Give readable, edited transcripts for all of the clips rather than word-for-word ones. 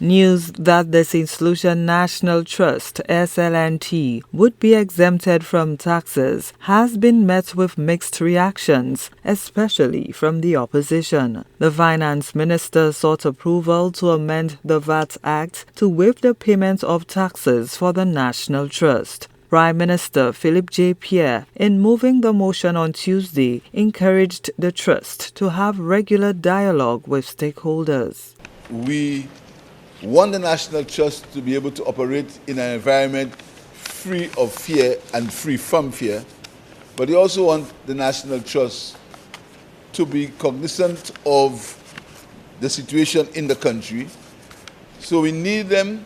News that the Saint Lucia National Trust (SLNT) would be exempted from taxes has been met with mixed reactions, especially from the opposition. The Finance Minister sought approval to amend the VAT Act to waive the payment of taxes for the National Trust. Prime Minister Pierre, in moving the motion on Tuesday, encouraged the trust to have regular dialogue with stakeholders. We want the National Trust to be able to operate in an environment free of fear and free from fear, but we also want the National Trust to be cognizant of the situation in the country. So we need them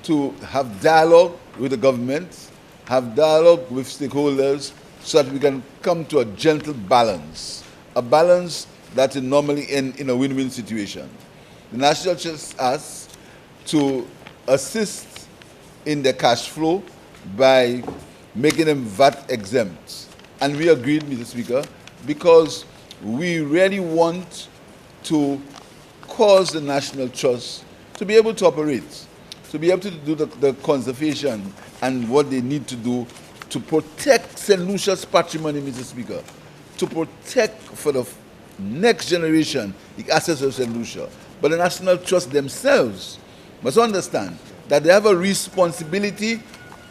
to have dialogue with the government, have dialogue with stakeholders, so that we can come to a gentle balance, a balance that is normally in a win-win situation. The National Trust asks to assist in the cash flow by making them VAT exempt. And we agreed, Mr. Speaker, because we really want to cause the National Trust to be able to operate, to be able to do the conservation and what they need to do to protect St. Lucia's patrimony, Mr. Speaker, to protect for the next generation the assets of St. Lucia. But the National Trust themselves must understand that they have a responsibility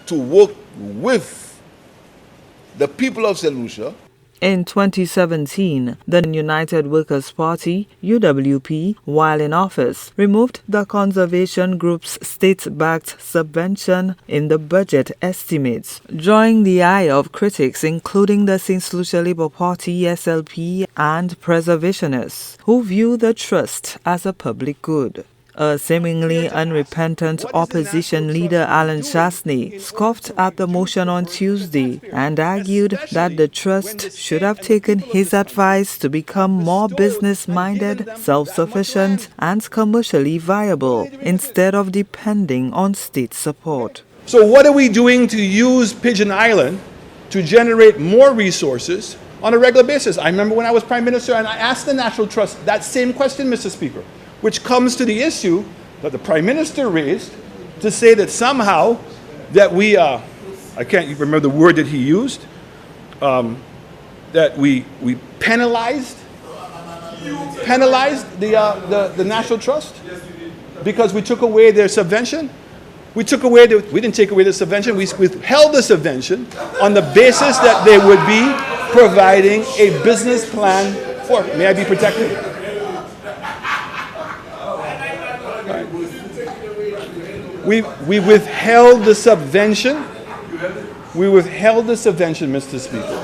to work with the people of St. Lucia. In 2017, the United Workers' Party, UWP, while in office, removed the conservation group's state-backed subvention in the budget estimates, drawing the eye of critics including the Saint Lucia Labour Party, SLP, and preservationists, who view the trust as a public good. A seemingly unrepentant opposition leader, Alan Chasney, scoffed at the motion on Tuesday and argued that the trust should have taken his advice to become more business-minded, self-sufficient, and commercially viable, instead of depending on state support. So what are we doing to use Pigeon Island to generate more resources on a regular basis? I remember when I was Prime Minister and I asked the National Trust that same question, Mr. Speaker, which comes to the issue that the Prime Minister raised to say that somehow that we, I can't remember the word that he used, that we penalized the National Trust because we took away their subvention. We didn't take away the subvention, we withheld the subvention on the basis that they would be providing a business plan for it. May I be protected? We withheld the subvention. We withheld the subvention, Mr. Speaker,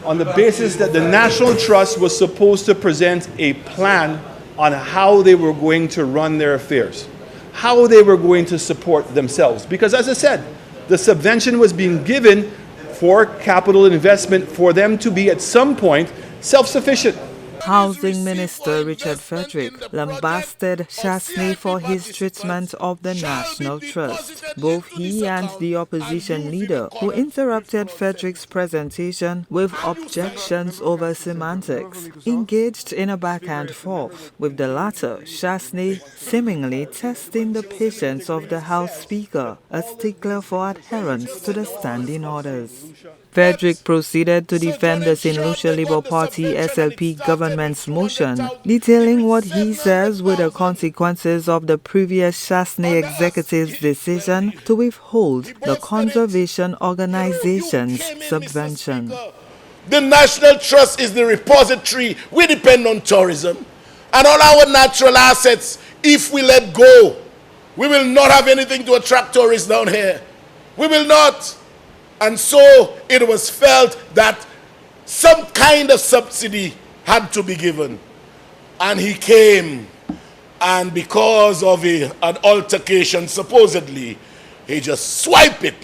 on the basis that the National Trust was supposed to present a plan on how they were going to run their affairs, how they were going to support themselves. Because as I said, the subvention was being given for capital investment for them to be at some point self-sufficient. Housing Minister Richard Frederick lambasted Chasney for his treatment of the National Trust. Both he and the opposition leader, who interrupted Frederick's presentation with objections over semantics, engaged in a back and forth, with the latter, Chasney, seemingly testing the patience of the House Speaker, a stickler for adherence to the standing orders. Frederick proceeded to defend the Saint Lucia Labour Party SLP government's motion, detailing what he says were the consequences of the previous Chasney executive's decision to withhold the conservation organization's subvention. The National Trust is the repository. We depend on tourism and all our natural assets. If we let go, we will not have anything to attract tourists down here. We will not. And so it was felt that some kind of subsidy had to be given. And he came, and because of an altercation, supposedly, he just swiped it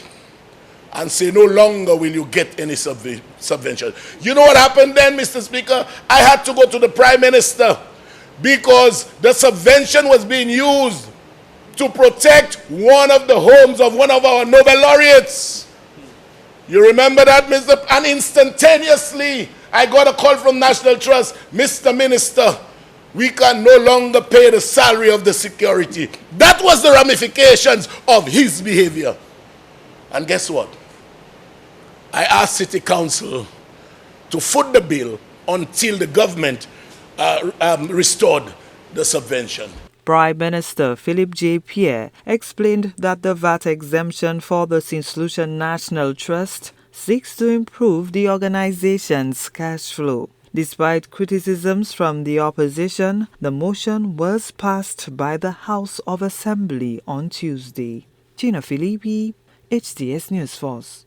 and say, no longer will you get any subvention. You know what happened then, Mr. Speaker? I had to go to the Prime Minister because the subvention was being used to protect one of the homes of one of our Nobel laureates. You remember that, Mr. And instantaneously, I got a call from National Trust, Mr. Minister, we can no longer pay the salary of the security. That was the ramifications of his behavior. And guess what? I asked City Council to foot the bill until the government restored the subvention. Prime Minister Philip J. Pierre explained that the VAT exemption for the Saint Lucia National Trust seeks to improve the organization's cash flow. Despite criticisms from the opposition, the motion was passed by the House of Assembly on Tuesday. Gina Filippi, HDS News Force.